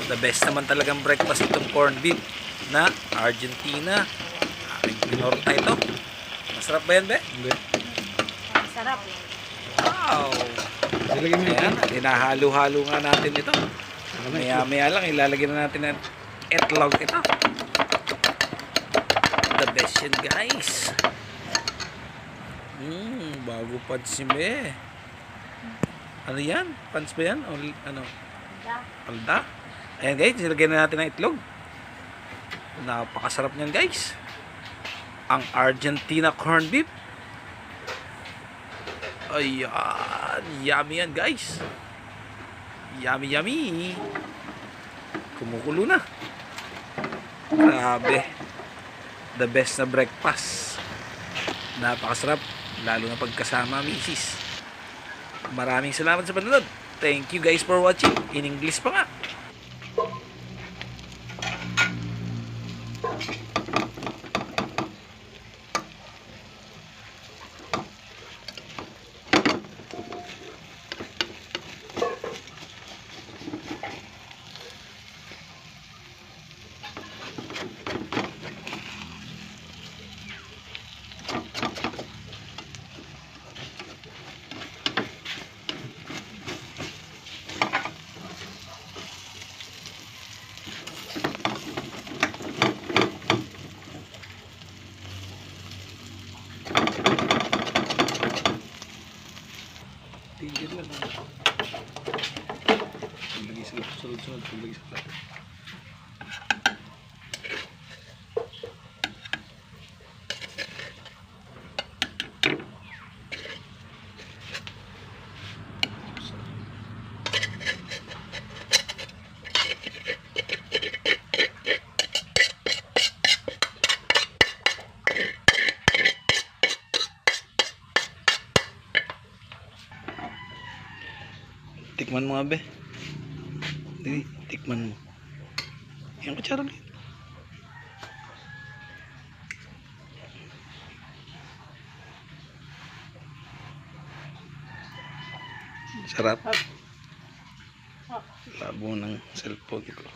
The best naman talagang breakfast itong corned beef na Argentina. Aking pinorta ito. Masarap ba yan, be? Hindi. Sarap. Wow! Silagay mo Ayan, yun. hinahalo-halo nga natin ito. Maya-maya lang, ilalagay na natin ang etlog ito. The best yan, guys. Bago pants yun, be. Ano yan? Pants ba yan? O ano? Palda? Ayan, guys, ilagay na natin ang itlog. Napakasarap niyan, guys. Ang Argentina corned beef. Ayan, yummy yan, guys. Yummy, yummy. Kumukulo na. Grabe. The best na breakfast. Napakasarap. Lalo na pagkasama, misis. Maraming salamat sa panonood. Thank you guys for watching. In English pa nga. Tigil lang. Paglagay sila sunod-sunod. Paglagay sa plato. Tikman mo nga, be. Hindi, tikman mo. Yung kutsara ulit. Sarap. Labo ng cellphone ko.